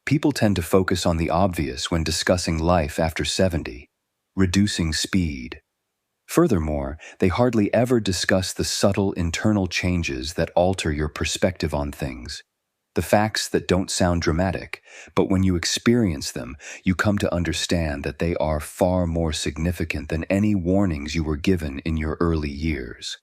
People tend to focus on the obvious when discussing life after 70, reducing speed. Furthermore, they hardly ever discuss the subtle internal changes that alter your perspective on things. The facts that don't sound dramatic, but when you experience them, you come to understand that they are far more significant than any warnings you were given in your early years.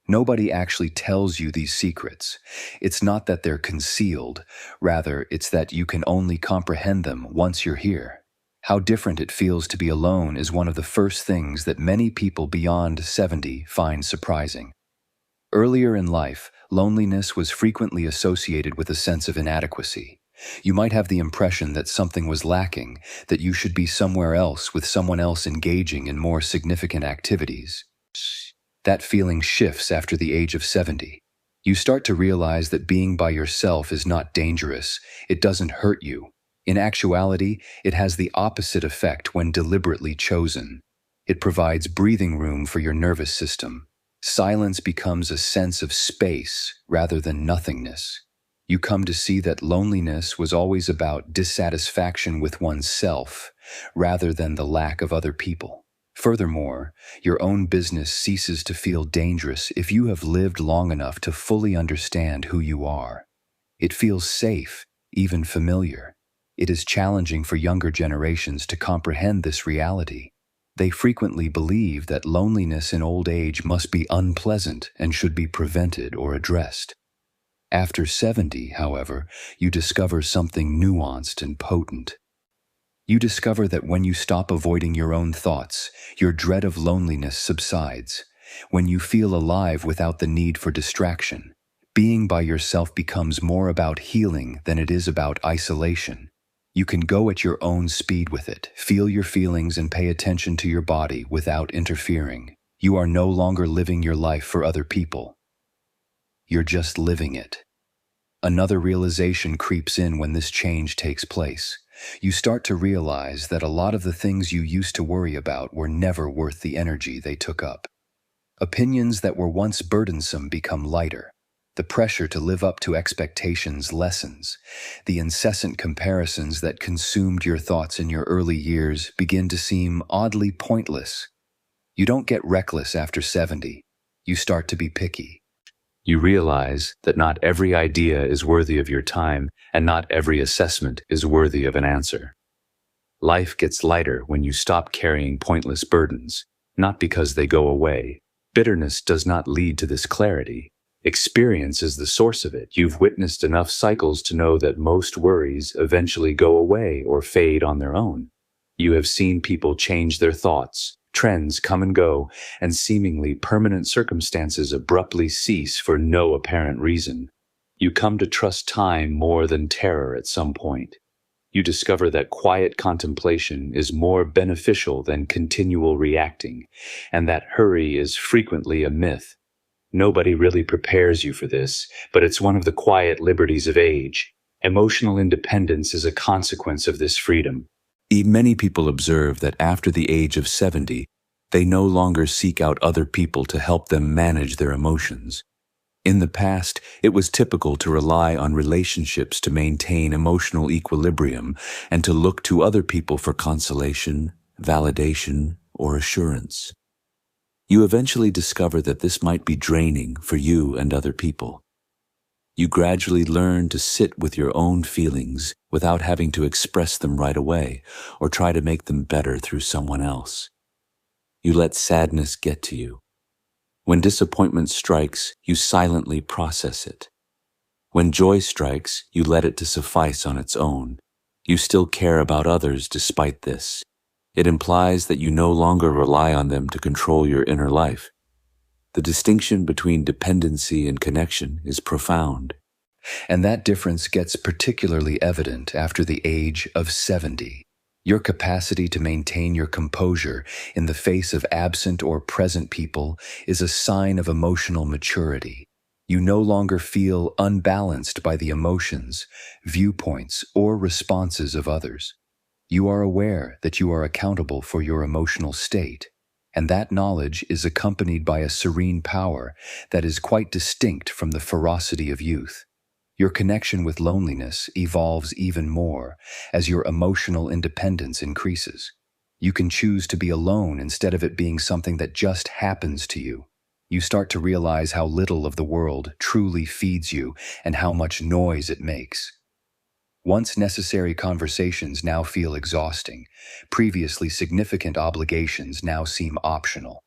Nobody actually tells you these secrets. It's not that they're concealed, rather, it's that you can only comprehend them once you're here. How different it feels to be alone is one of the first things that many people beyond 70 find surprising. Earlier in life, loneliness was frequently associated with a sense of inadequacy. You might have the impression that something was lacking, that you should be somewhere else with someone else engaging in more significant activities. That feeling shifts after the age of 70. You start to realize that being by yourself is not dangerous. It doesn't hurt you. In actuality, it has the opposite effect when deliberately chosen. It provides breathing room for your nervous system. Silence becomes a sense of space rather than nothingness. You come to see that loneliness was always about dissatisfaction with oneself rather than the lack of other people. Furthermore, your own business ceases to feel dangerous if you have lived long enough to fully understand who you are. It feels safe, even familiar. It is challenging for younger generations to comprehend this reality. They frequently believe that loneliness in old age must be unpleasant and should be prevented or addressed. After 70, however, you discover something nuanced and potent. You discover that when you stop avoiding your own thoughts, your dread of loneliness subsides. When you feel alive without the need for distraction, being by yourself becomes more about healing than it is about isolation. You can go at your own speed with it, feel your feelings and pay attention to your body without interfering. You are no longer living your life for other people. You're just living it. Another realization creeps in when this change takes place. You start to realize that a lot of the things you used to worry about were never worth the energy they took up. Opinions that were once burdensome become lighter. The pressure to live up to expectations lessens. The incessant comparisons that consumed your thoughts in your early years begin to seem oddly pointless. You don't get reckless after 70. You start to be picky. You realize that not every idea is worthy of your time, and not every assessment is worthy of an answer. Life gets lighter when you stop carrying pointless burdens, not because they go away. Bitterness does not lead to this clarity. Experience is the source of it. You've witnessed enough cycles to know that most worries eventually go away or fade on their own. You have seen people change their thoughts, trends come and go, and seemingly permanent circumstances abruptly cease for no apparent reason. You come to trust time more than terror at some point. You discover that quiet contemplation is more beneficial than continual reacting, and that hurry is frequently a myth. Nobody really prepares you for this, but it's one of the quiet liberties of age. Emotional independence is a consequence of this freedom. Many people observe that after the age of 70, they no longer seek out other people to help them manage their emotions. In the past, it was typical to rely on relationships to maintain emotional equilibrium and to look to other people for consolation, validation, or assurance. You eventually discover that this might be draining for you and other people. You gradually learn to sit with your own feelings without having to express them right away or try to make them better through someone else. You let sadness get to you. When disappointment strikes, you silently process it. When joy strikes, you let it to suffice on its own. You still care about others despite this. It implies that you no longer rely on them to control your inner life. The distinction between dependency and connection is profound. And that difference gets particularly evident after the age of 70. Your capacity to maintain your composure in the face of absent or present people is a sign of emotional maturity. You no longer feel unbalanced by the emotions, viewpoints, or responses of others. You are aware that you are accountable for your emotional state, and that knowledge is accompanied by a serene power that is quite distinct from the ferocity of youth. Your connection with loneliness evolves even more as your emotional independence increases. You can choose to be alone instead of it being something that just happens to you. You start to realize how little of the world truly feeds you and how much noise it makes. Once necessary conversations now feel exhausting. Previously significant obligations now seem optional.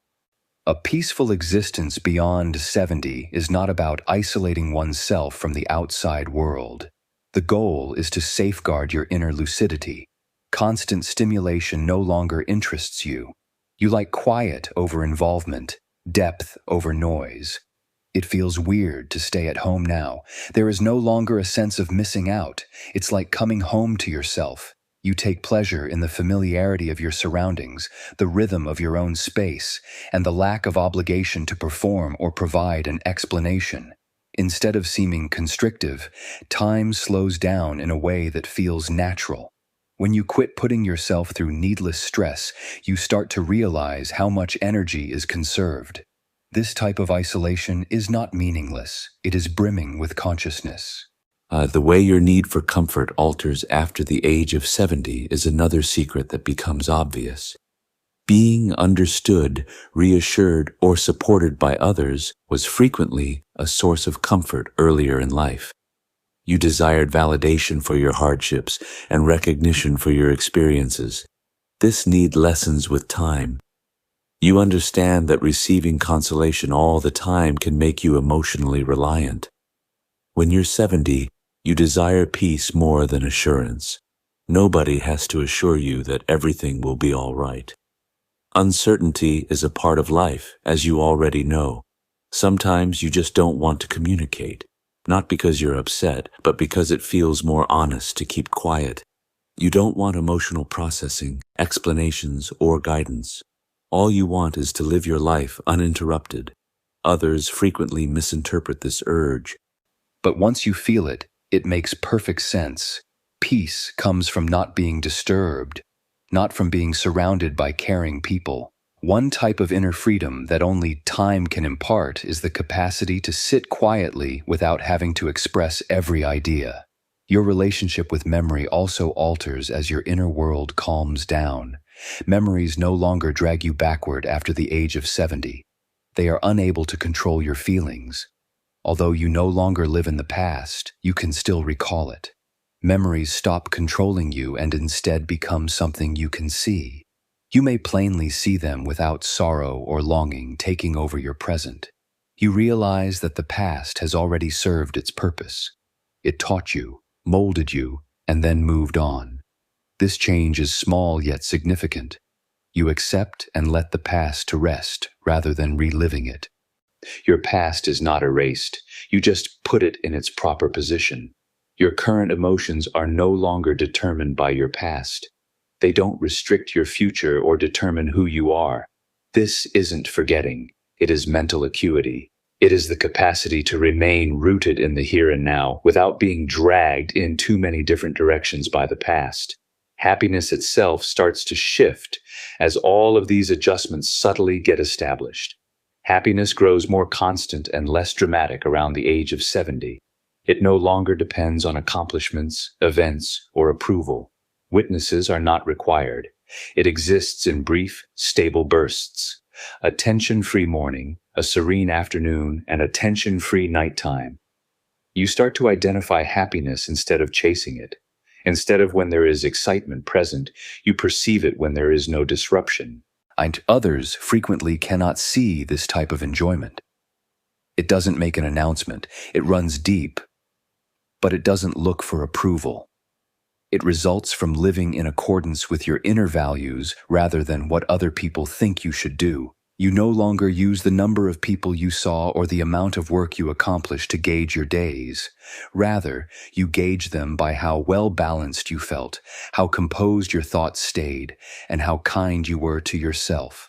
A peaceful existence beyond 70 is not about isolating oneself from the outside world. The goal is to safeguard your inner lucidity. Constant stimulation no longer interests you. You like quiet over involvement, depth over noise. It feels weird to stay at home now. There is no longer a sense of missing out. It's like coming home to yourself. You take pleasure in the familiarity of your surroundings, the rhythm of your own space, and the lack of obligation to perform or provide an explanation. Instead of seeming constrictive, time slows down in a way that feels natural. When you quit putting yourself through needless stress, you start to realize how much energy is conserved. This type of isolation is not meaningless. It is brimming with consciousness. The way your need for comfort alters after the age of 70 is another secret that becomes obvious. Being understood, reassured, or supported by others was frequently a source of comfort earlier in life. You desired validation for your hardships and recognition for your experiences. This need lessens with time. You understand that receiving consolation all the time can make you emotionally reliant. When you're 70, you desire peace more than assurance. Nobody has to assure you that everything will be all right. Uncertainty is a part of life, as you already know. Sometimes you just don't want to communicate, not because you're upset, but because it feels more honest to keep quiet. You don't want emotional processing, explanations, or guidance. All you want is to live your life uninterrupted. Others frequently misinterpret this urge. But once you feel it, it makes perfect sense. Peace comes from not being disturbed, not from being surrounded by caring people. One type of inner freedom that only time can impart is the capacity to sit quietly without having to express every idea. Your relationship with memory also alters as your inner world calms down. Memories no longer drag you backward after the age of 70. They are unable to control your feelings. Although you no longer live in the past, you can still recall it. Memories stop controlling you and instead become something you can see. You may plainly see them without sorrow or longing taking over your present. You realize that the past has already served its purpose. It taught you, molded you, and then moved on. This change is small yet significant. You accept and let the past to rest rather than reliving it. Your past is not erased. You just put it in its proper position. Your current emotions are no longer determined by your past. They don't restrict your future or determine who you are. This isn't forgetting. It is mental acuity. It is the capacity to remain rooted in the here and now without being dragged in too many different directions by the past. Happiness itself starts to shift as all of these adjustments subtly get established. Happiness grows more constant and less dramatic around the age of 70. It no longer depends on accomplishments, events, or approval. Witnesses are not required. It exists in brief, stable bursts. A tension-free morning, a serene afternoon, and a tension-free nighttime. You start to identify happiness instead of chasing it. Instead of when there is excitement present, you perceive it when there is no disruption. And others frequently cannot see this type of enjoyment. It doesn't make an announcement. It runs deep, but it doesn't look for approval. It results from living in accordance with your inner values rather than what other people think you should do. You no longer use the number of people you saw or the amount of work you accomplished to gauge your days. Rather, you gauge them by how well-balanced you felt, how composed your thoughts stayed, and how kind you were to yourself.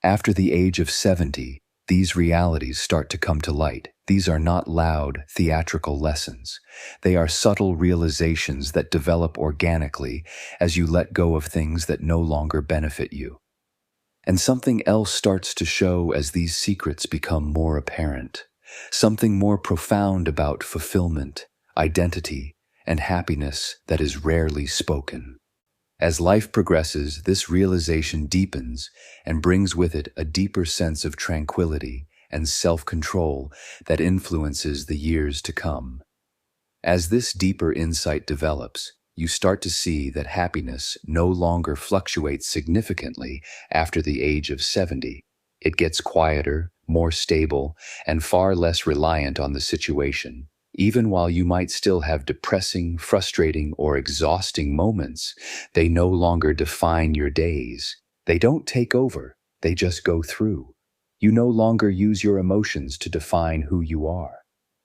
After the age of 70, these realities start to come to light. These are not loud, theatrical lessons. They are subtle realizations that develop organically as you let go of things that no longer benefit you. And something else starts to show as these secrets become more apparent. Something more profound about fulfillment, identity, and happiness that is rarely spoken. As life progresses, this realization deepens and brings with it a deeper sense of tranquility and self-control that influences the years to come. As this deeper insight develops, you start to see that happiness no longer fluctuates significantly after the age of 70. It gets quieter, more stable, and far less reliant on the situation. Even while you might still have depressing, frustrating, or exhausting moments, they no longer define your days. They don't take over, they just go through. You no longer use your emotions to define who you are.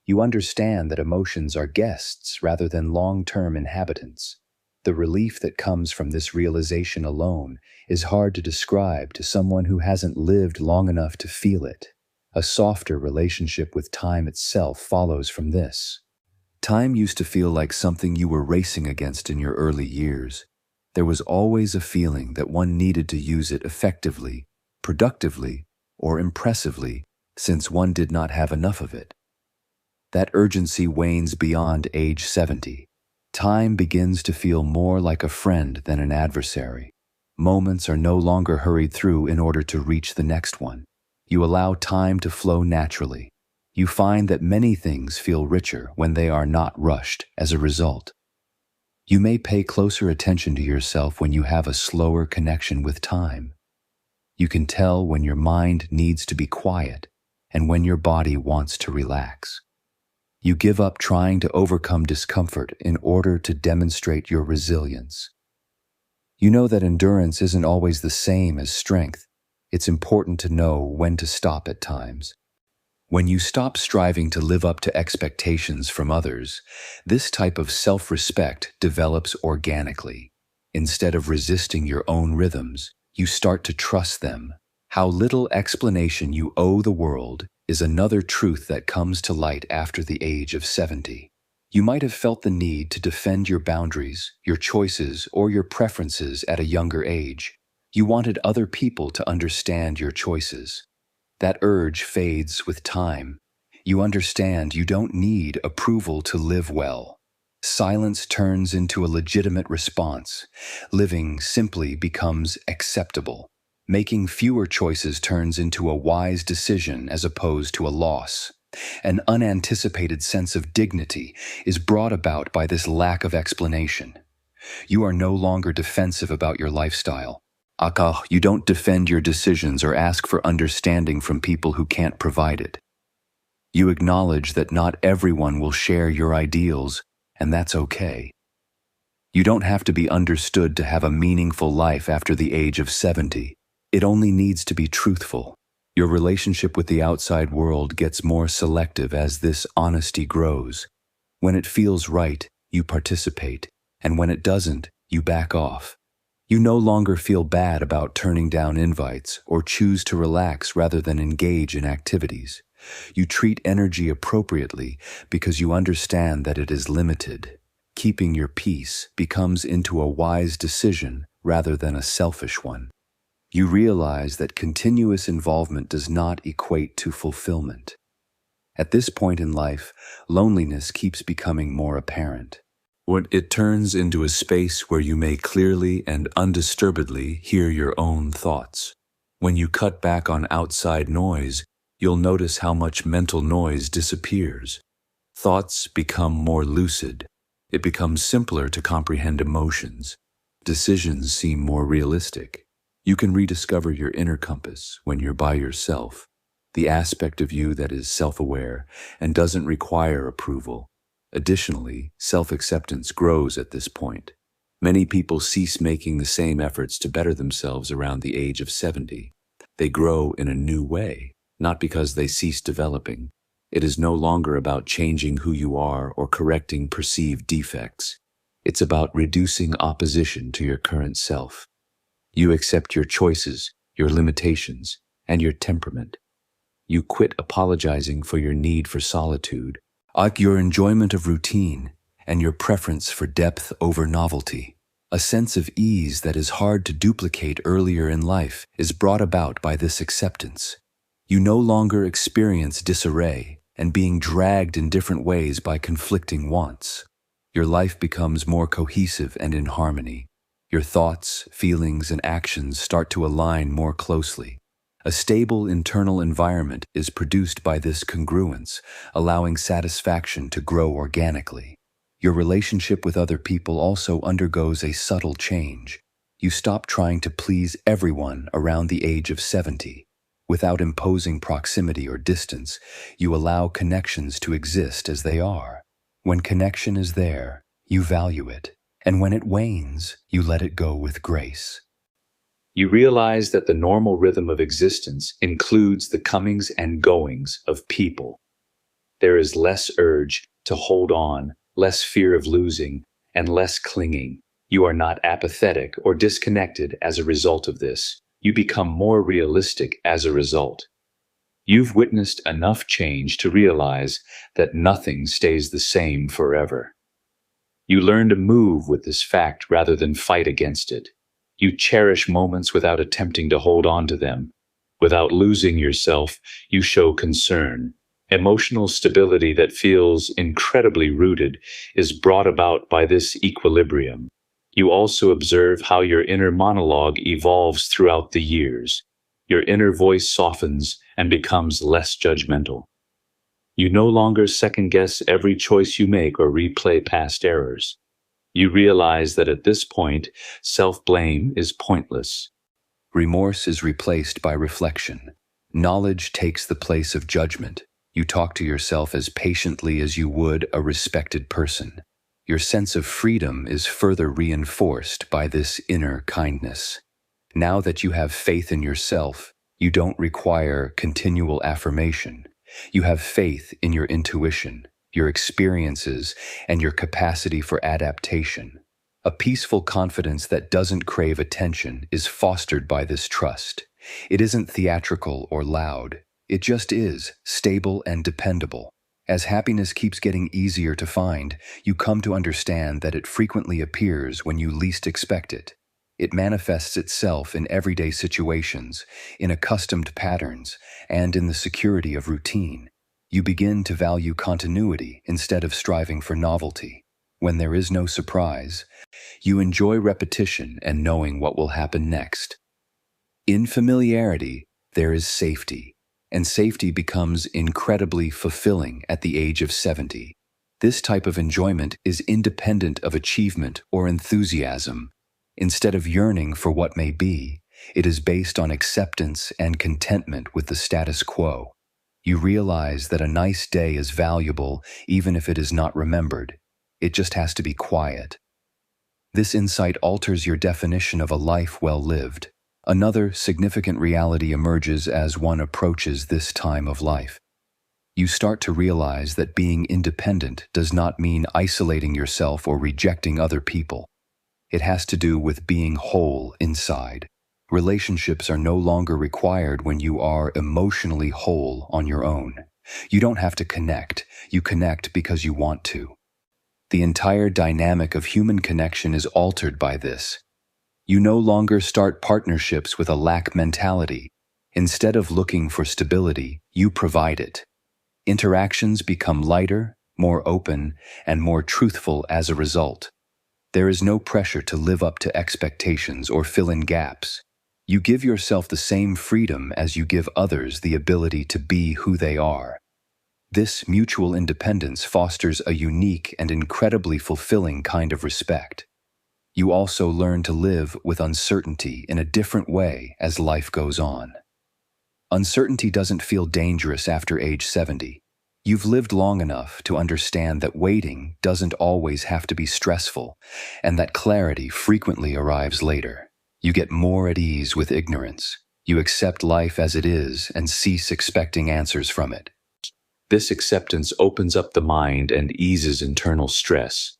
You understand that emotions are guests rather than long-term inhabitants. The relief that comes from this realization alone is hard to describe to someone who hasn't lived long enough to feel it. A softer relationship with time itself follows from this. Time used to feel like something you were racing against in your early years. There was always a feeling that one needed to use it effectively, productively, or impressively, since one did not have enough of it. That urgency wanes beyond age 70. Time begins to feel more like a friend than an adversary. Moments are no longer hurried through in order to reach the next one. You allow time to flow naturally. You find that many things feel richer when they are not rushed as a result. You may pay closer attention to yourself when you have a slower connection with time. You can tell when your mind needs to be quiet and when your body wants to relax. You give up trying to overcome discomfort in order to demonstrate your resilience. You know that endurance isn't always the same as strength. It's important to know when to stop at times. When you stop striving to live up to expectations from others, this type of self-respect develops organically. Instead of resisting your own rhythms, you start to trust them. How little explanation you owe the world is another truth that comes to light after the age of 70. You might have felt the need to defend your boundaries, your choices, or your preferences at a younger age. You wanted other people to understand your choices. That urge fades with time. You understand you don't need approval to live well. Silence turns into a legitimate response. Living simply becomes acceptable. Making fewer choices turns into a wise decision as opposed to a loss. An unanticipated sense of dignity is brought about by this lack of explanation. You are no longer defensive about your lifestyle. You don't defend your decisions or ask for understanding from people who can't provide it. You acknowledge that not everyone will share your ideals, and that's okay. You don't have to be understood to have a meaningful life after the age of 70. It only needs to be truthful. Your relationship with the outside world gets more selective as this honesty grows. When it feels right, you participate, and when it doesn't, you back off. You no longer feel bad about turning down invites or choose to relax rather than engage in activities. You treat energy appropriately because you understand that it is limited. Keeping your peace becomes into a wise decision rather than a selfish one. You realize that continuous involvement does not equate to fulfillment. At this point in life, loneliness keeps becoming more apparent. It turns into a space where you may clearly and undisturbedly hear your own thoughts. When you cut back on outside noise, you'll notice how much mental noise disappears. Thoughts become more lucid. It becomes simpler to comprehend emotions. Decisions seem more realistic. You can rediscover your inner compass when you're by yourself, the aspect of you that is self-aware and doesn't require approval. Additionally, self-acceptance grows at this point. Many people cease making the same efforts to better themselves around the age of 70. They grow in a new way, not because they cease developing. It is no longer about changing who you are or correcting perceived defects. It's about reducing opposition to your current self. You accept your choices, your limitations, and your temperament. You quit apologizing for your need for solitude, your enjoyment of routine, and your preference for depth over novelty. A sense of ease that is hard to duplicate earlier in life is brought about by this acceptance. You no longer experience disarray. and being dragged in different ways by conflicting wants. Your life becomes more cohesive and in harmony. Your thoughts, feelings, and actions start to align more closely. A stable internal environment is produced by this congruence, allowing satisfaction to grow organically. Your relationship with other people also undergoes a subtle change. You stop trying to please everyone around the age of 70. Without imposing proximity or distance, you allow connections to exist as they are. When connection is there, you value it, and when it wanes, you let it go with grace. You realize that the normal rhythm of existence includes the comings and goings of people. There is less urge to hold on, less fear of losing, and less clinging. You are not apathetic or disconnected as a result of this. You become more realistic as a result. You've witnessed enough change to realize that nothing stays the same forever. You learn to move with this fact rather than fight against it. You cherish moments without attempting to hold on to them. Without losing yourself, you show concern. Emotional stability that feels incredibly rooted is brought about by this equilibrium. You also observe how your inner monologue evolves throughout the years. Your inner voice softens and becomes less judgmental. You no longer second-guess every choice you make or replay past errors. You realize that at this point, self-blame is pointless. Remorse is replaced by reflection. Knowledge takes the place of judgment. You talk to yourself as patiently as you would a respected person. Your sense of freedom is further reinforced by this inner kindness. Now that you have faith in yourself, you don't require continual affirmation. You have faith in your intuition, your experiences, and your capacity for adaptation. A peaceful confidence that doesn't crave attention is fostered by this trust. It isn't theatrical or loud. It just is, stable and dependable. As happiness keeps getting easier to find, you come to understand that it frequently appears when you least expect it. It manifests itself in everyday situations, in accustomed patterns, and in the security of routine. You begin to value continuity instead of striving for novelty. When there is no surprise, you enjoy repetition and knowing what will happen next. In familiarity, there is safety, and safety becomes incredibly fulfilling at the age of 70. This type of enjoyment is independent of achievement or enthusiasm. Instead of yearning for what may be, it is based on acceptance and contentment with the status quo. You realize that a nice day is valuable even if it is not remembered. It just has to be quiet. This insight alters your definition of a life well lived. Another significant reality emerges as one approaches this time of life. You start to realize that being independent does not mean isolating yourself or rejecting other people. It has to do with being whole inside. Relationships are no longer required when you are emotionally whole on your own. You don't have to connect. You connect because you want to. The entire dynamic of human connection is altered by this. You no longer start partnerships with a lack mentality. Instead of looking for stability, you provide it. Interactions become lighter, more open, and more truthful as a result. There is no pressure to live up to expectations or fill in gaps. You give yourself the same freedom as you give others the ability to be who they are. This mutual independence fosters a unique and incredibly fulfilling kind of respect. You also learn to live with uncertainty in a different way as life goes on. Uncertainty doesn't feel dangerous after age 70. You've lived long enough to understand that waiting doesn't always have to be stressful, and that clarity frequently arrives later. You get more at ease with ignorance. You accept life as it is and cease expecting answers from it. This acceptance opens up the mind and eases internal stress.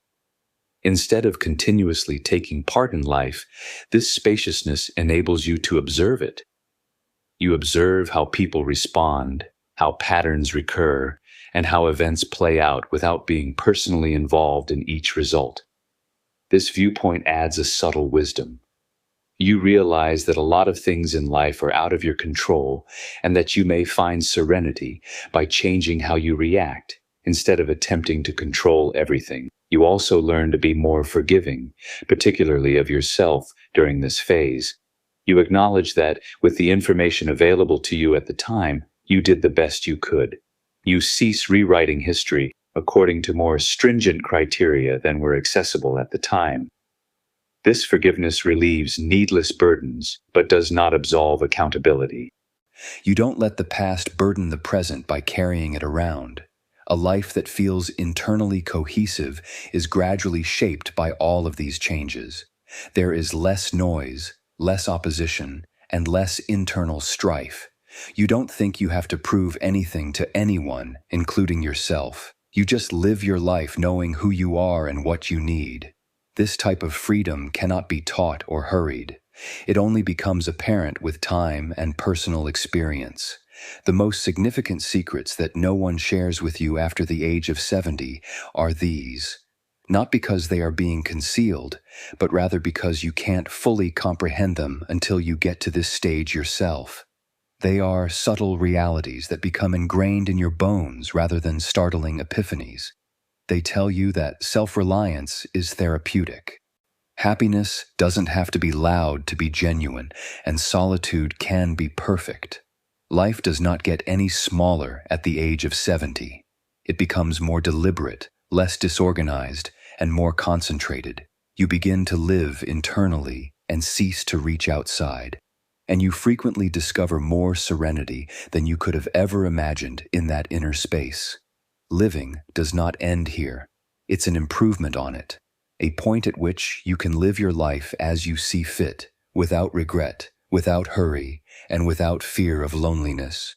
Instead of continuously taking part in life, this spaciousness enables you to observe it. You observe how people respond, how patterns recur, and how events play out without being personally involved in each result. This viewpoint adds a subtle wisdom. You realize that a lot of things in life are out of your control and that you may find serenity by changing how you react instead of attempting to control everything. You also learn to be more forgiving, particularly of yourself during this phase. You acknowledge that, with the information available to you at the time, you did the best you could. You cease rewriting history according to more stringent criteria than were accessible at the time. This forgiveness relieves needless burdens, but does not absolve accountability. You don't let the past burden the present by carrying it around. A life that feels internally cohesive is gradually shaped by all of these changes. There is less noise, less opposition, and less internal strife. You don't think you have to prove anything to anyone, including yourself. You just live your life knowing who you are and what you need. This type of freedom cannot be taught or hurried. It only becomes apparent with time and personal experience. The most significant secrets that no one shares with you after the age of 70 are these. Not because they are being concealed, but rather because you can't fully comprehend them until you get to this stage yourself. They are subtle realities that become ingrained in your bones rather than startling epiphanies. They tell you that self-reliance is therapeutic. Happiness doesn't have to be loud to be genuine, and solitude can be perfect. Life does not get any smaller at the age of 70. It becomes more deliberate, less disorganized, and more concentrated. You begin to live internally and cease to reach outside. And you frequently discover more serenity than you could have ever imagined in that inner space. Living does not end here. It's an improvement on it, a point at which you can live your life as you see fit, without regret, without hurry, and without fear of loneliness.